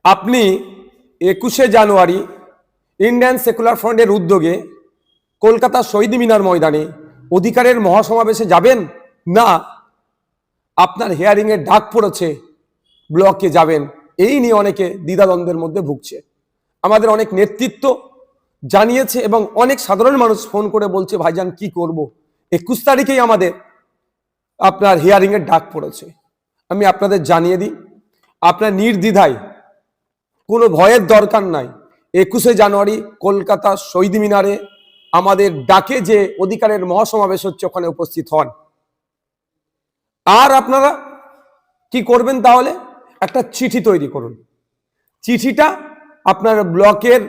আপনি 21শে জানুয়ারি Indian secular ফ্রন্টের উদ্যোগে কলকাতা শহীদ মিনার ময়দানে অধিকারের মহাসমাবেশে যাবেন, না আপনার হিয়ারিং এর ডাক পড়েছে ব্লকে যাবেন? এই নিয়ে অনেকে দ্বিধাদ্বন্দ্বের মধ্যে ভুগছে। আমাদের অনেক নেতৃত্ব জানিয়েছে এবং অনেক সাধারণ মানুষ ফোন করে বলছে, ভাইজান কি করব, 21 তারিখেই আমাদের আপনার হিয়ারিং এর ডাক পড়েছে। আমি আপনাদের জানিয়ে দিই, আপনার নির্দ্বিধায়, কোনো ভয়ের দরকার নাই, 21শে জানুয়ারি কলকাতা শহীদ মিনারে আমাদের ডাকে যে অধিকারের মহাসমাবেশ হচ্ছে ওখানে উপস্থিত হন। আর আপনারা কি করবেন, তাহলে একটা চিঠি তৈরি করুন। চিঠিটা আপনার ব্লকের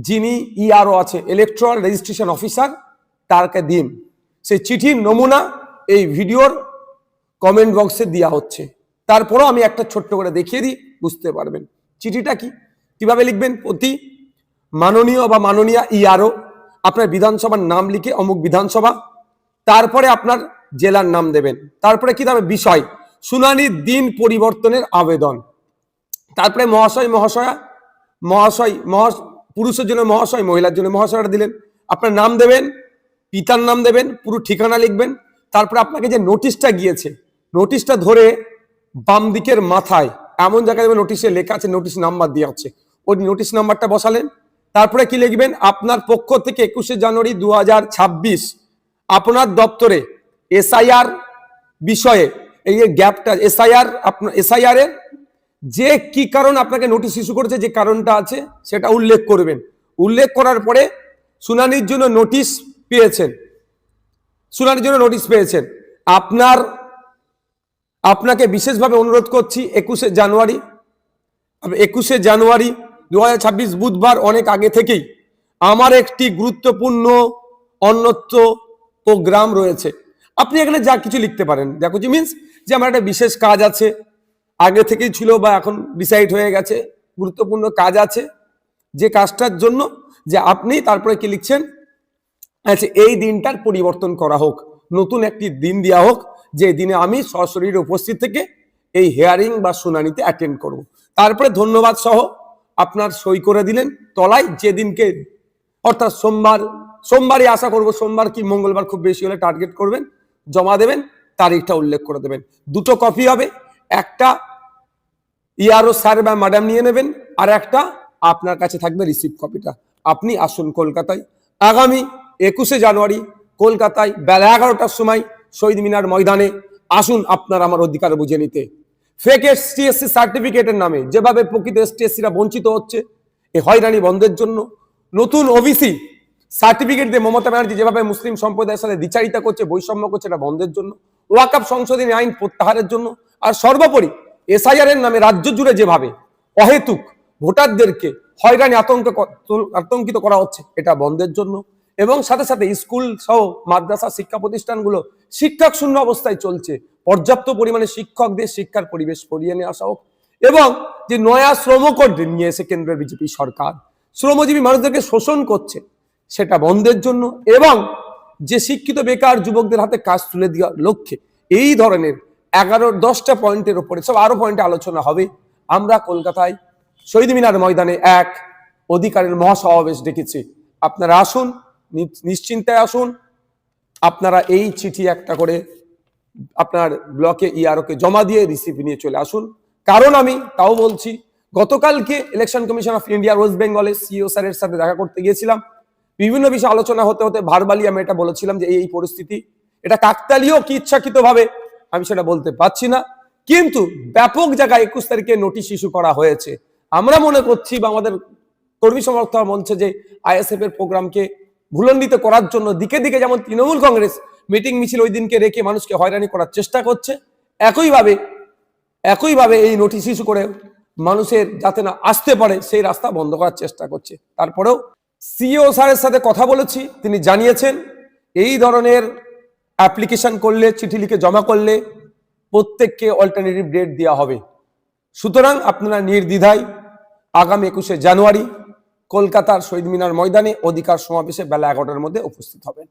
যিনি ইআরও আছে, ইলেকট্রাল রেজিস্ট্রেশন অফিসার, তারকে দিন। সেই চিঠির নমুনা এই ভিডিওর কমেন্ট বক্সে দেওয়া হচ্ছে। তারপরও আমি একটা ছোট্ট করে দেখিয়ে দিই, বুঝতে পারবেন চিঠিটা কিভাবে লিখবেন। প্রতি মাননীয় বা মাননীয়া ইআরও, আপনার বিধানসভার নাম লিখে অমুক বিধানসভা, তারপরে আপনার জেলার নাম দেবেন, তারপরে কি দেবে, বিষয় শুনানির দিন পরিবর্তনের আবেদন, তারপরে মহাশয় মহাশয়া, মহাশয় পুরুষের জন্য মহাশয়, মহিলার জন্য মহাশয়টা দিলেন, আপনার নাম দেবেন, পিতার নাম দেবেন, পুরো ঠিকানা লিখবেন। তারপরে আপনাকে যে নোটিশটা গিয়েছে, নোটিশটা ধরে বাম দিকের মাথায় এমন জায়গায় নোটিশে লেখা আছে, নোটিশ নাম্বার দেওয়া হচ্ছে, ওই নোটিশ নাম্বারটা বসালেন। তারপরে কি লিখবেন, আপনার পক্ষ থেকে 21শে জানুয়ারি 2026 আপনার দপ্তরে এসআইআর বিষয়ে, এই যে গ্যাপটা, এসআইআর এর যে কি কারণ আপনাকে নোটিশ ইস্যু করেছে, যে কারণটা আছে সেটা উল্লেখ করবেন। উল্লেখ করার পরে শুনানির জন্য নোটিশ পেয়েছেন, আপনাকে বিশেষভাবে অনুরোধ করছি 21শে জানুয়ারি 2026 বুধবার অনেক আগে থেকেই আমার একটি গুরুত্বপূর্ণ অন্যত্র প্রোগ্রাম রয়েছে। আপনি এখানে যা কিছু লিখতে পারেন, যা কিছু মিনস যে আমার একটা বিশেষ কাজ আছে, আগে থেকেই ছিল বা এখন ডিসাইড হয়ে গেছে, গুরুত্বপূর্ণ কাজ আছে, যে কাজটার জন্য যে আপনি তারপরে কি লিখছেন, আচ্ছা এই দিনটার পরিবর্তন করা হোক, নতুন একটি দিন দেওয়া হোক, যে দিনে আমি সশরীরে উপস্থিত থেকে এই হিয়ারিং বা শুনানিতে অ্যাটেন্ড করব। তারপরে ধন্যবাদ সহ আপনার সই করে দিলেন তলায়, যেদিনকে অর্থাৎ সোমবারই আশা করব, সোমবার কি মঙ্গলবার খুব বেশি হলে টার্গেট করবেন, জমা দেবেন, তারিখটা উল্লেখ করে দেবেন। দুটো কপি হবে, একটা ইআরও স্যার বা ম্যাডাম নিয়ে নেবেন, আর একটা আপনার কাছে থাকবে রিসিভ কপিটা। আপনি আসুন কলকাতায় আগামী 21শে জানুয়ারি কলকাতায় বেলা 11টার সময় শহীদ মিনার ময়দানে আসুন, আপনার আমার অধিকার বুঝে নিতে। ফেক এসটিএসসি সার্টিফিকেটের নামে যেভাবে প্রকৃত এসটিএসসিরা বঞ্চিত হচ্ছে, এই হয়রানি বন্ধের জন্য, নতুন ওবিসি সার্টিফিকেট দিয়ে মমতা ব্যানার্জি যেভাবে মুসলিম সম্প্রদায়ের সাথে দ্বিচারিতা করছে, বৈষম্য করছে, এটা বন্ধের জন্য, ওয়াকফ সংশোধনী আইন প্রত্যাহারের জন্য, আর সর্বোপরি এসআইআর এর নামে রাজ্য জুড়ে যেভাবে অহেতুক ভোটারদেরকে হয়রানি আতঙ্কিত করা হচ্ছে, এটা বন্ধের জন্য, এবং সাথে সাথে স্কুল সহ মাদ্রাসা শিক্ষা প্রতিষ্ঠানগুলো শিক্ষক শূন্য অবস্থায় চলছে, পর্যাপ্ত পরিমাণে শিক্ষকদের শিক্ষার পরিবেশ করিয়ে নিয়ে আসা হোক, এবং যে নয়া শ্রমকোড নিয়ে এসে কেন্দ্রের বিজেপি সরকার শ্রমজীবী মানুষদেরকে শোষণ করছে, সেটা বন্ধের জন্য, এবং যে শিক্ষিত বেকার যুবকদের হাতে কাজ তুলে দেওয়ার লক্ষ্যে এই ধরনের 11-10টা পয়েন্টের উপরে, সব আরো পয়েন্টে আলোচনা হবে। আমরা কলকাতায় শহীদ মিনার ময়দানে এক অধিকারের মহাসমাবেশ ডেকেছি। আপনারা আসুন, নিশ্চিন্তায় আসুন। আপনারা এই চিঠি একটা করে আপনার ব্লকে ইআরওকে জমা দিয়ে রিসিভ নিয়ে চলে আসুন। কারণ আমি তাও বলছি, গতকালকে election commission of India West বেঙ্গলের সিইও স্যারের সাথে দেখা করতে গিয়েছিলাম। বিভিন্ন বিষয়ে আলোচনা হতে হতে ভার্বালি আমি এটা বলেছিলাম যে এই পরিস্থিতি, এটা কাকতালীয় কি ইচ্ছাকৃত ভাবে আমি সেটা বলতে পারছি না, কিন্তু ব্যাপক জায়গায় 21 তারিখে নোটিশ ইস্যু করা হয়েছে। আমরা মনে করছি বা আমাদের কর্মী সমর্থক মঞ্চে যে আইএসএফ এর প্রোগ্রামকে ভুলণ্ডিত করার জন্য দিকে দিকে যেমন তৃণমূল কংগ্রেস মিটিং মিছিল ওই দিনকে রেখে মানুষকে হয়রানি করার চেষ্টা করছে, একইভাবে এই নোটিশ ইস্যু করে মানুষের যাতে না আসতে পারে সেই রাস্তা বন্ধ করার চেষ্টা করছে। তারপরেও সিইও স্যারের সাথে কথা বলেছি, তিনি জানিয়েছেন এই ধরনের অ্যাপ্লিকেশন করলে, চিঠি লিখে জমা করলে প্রত্যেককে অল্টারনেটিভ ডেট দেওয়া হবে। সুতরাং আপনারা নির্দ্বিধায় আগামী 21শে জানুয়ারি কলকাতার শহীদ মিনার ময়দানে অধিকার সমাবেশে বেলা 11টার মধ্যে উপস্থিত হবেন।